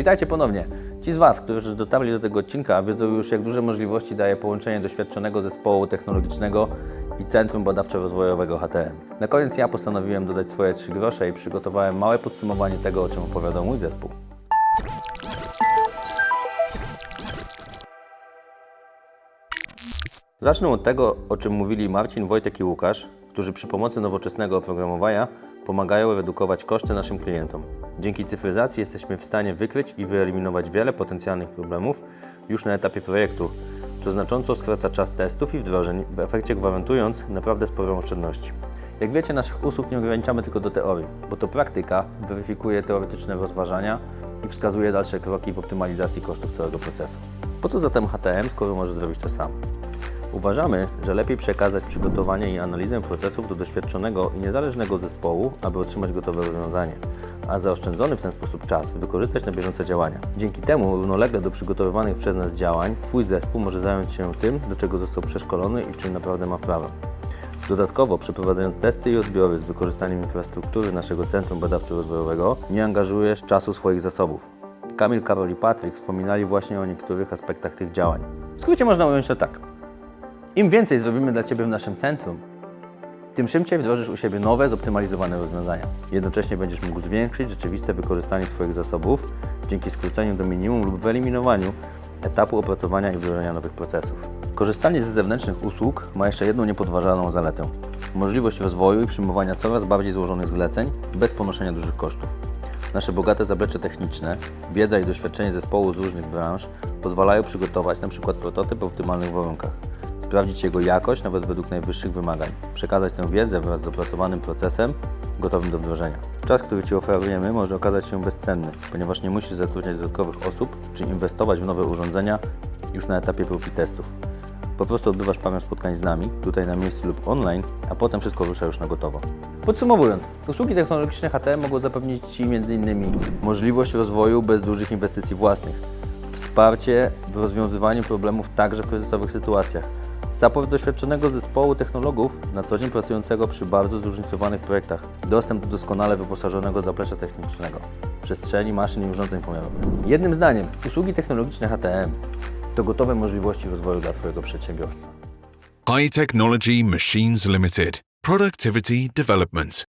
Witajcie ponownie. Ci z Was, którzy dotarli do tego odcinka, wiedzą już, jak duże możliwości daje połączenie doświadczonego zespołu technologicznego i Centrum Badawczo-Rozwojowego HTM. Na koniec ja postanowiłem dodać swoje 3 grosze i przygotowałem małe podsumowanie tego, o czym opowiadał mój zespół. Zacznę od tego, o czym mówili Marcin, Wojtek i Łukasz, którzy przy pomocy nowoczesnego oprogramowania pomagają redukować koszty naszym klientom. Dzięki cyfryzacji jesteśmy w stanie wykryć i wyeliminować wiele potencjalnych problemów już na etapie projektu, co znacząco skraca czas testów i wdrożeń, w efekcie gwarantując naprawdę sporą oszczędność. Jak wiecie, naszych usług nie ograniczamy tylko do teorii, bo to praktyka weryfikuje teoretyczne rozważania i wskazuje dalsze kroki w optymalizacji kosztów całego procesu. Po co zatem HTM, skoro może zrobić to sam? Uważamy, że lepiej przekazać przygotowanie i analizę procesów do doświadczonego i niezależnego zespołu, aby otrzymać gotowe rozwiązanie, a zaoszczędzony w ten sposób czas wykorzystać na bieżące działania. Dzięki temu równolegle do przygotowywanych przez nas działań Twój zespół może zająć się tym, do czego został przeszkolony i w czym naprawdę ma prawo. Dodatkowo, przeprowadzając testy i odbiory z wykorzystaniem infrastruktury naszego Centrum Badawczo-Rozwojowego, nie angażujesz czasu swoich zasobów. Kamil, Karol i Patryk wspominali właśnie o niektórych aspektach tych działań. W skrócie można ująć to tak. Im więcej zrobimy dla Ciebie w naszym centrum, tym szybciej wdrożysz u siebie nowe, zoptymalizowane rozwiązania. Jednocześnie będziesz mógł zwiększyć rzeczywiste wykorzystanie swoich zasobów dzięki skróceniu do minimum lub wyeliminowaniu etapu opracowania i wdrożenia nowych procesów. Korzystanie ze zewnętrznych usług ma jeszcze jedną niepodważalną zaletę. Możliwość rozwoju i przyjmowania coraz bardziej złożonych zleceń bez ponoszenia dużych kosztów. Nasze bogate zaplecze techniczne, wiedza i doświadczenie zespołu z różnych branż pozwalają przygotować np. prototyp w optymalnych warunkach. Sprawdzić jego jakość nawet według najwyższych wymagań, przekazać tę wiedzę wraz z opracowanym procesem gotowym do wdrożenia. Czas, który Ci oferujemy, może okazać się bezcenny, ponieważ nie musisz zatrudniać dodatkowych osób czy inwestować w nowe urządzenia już na etapie prób i testów. Po prostu odbywasz parę spotkań z nami, tutaj na miejscu lub online, a potem wszystko rusza już na gotowo. Podsumowując, usługi technologiczne HTM mogą zapewnić Ci m.in. możliwość rozwoju bez dużych inwestycji własnych, wsparcie w rozwiązywaniu problemów także w kryzysowych sytuacjach, support doświadczonego zespołu technologów na co dzień pracującego przy bardzo zróżnicowanych projektach, dostęp do doskonale wyposażonego zaplecza technicznego, przestrzeni, maszyn i urządzeń pomiarowych. Jednym zdaniem, usługi technologiczne HTM to gotowe możliwości rozwoju dla Twojego przedsiębiorstwa. High Technology Machines Limited. Productivity Development.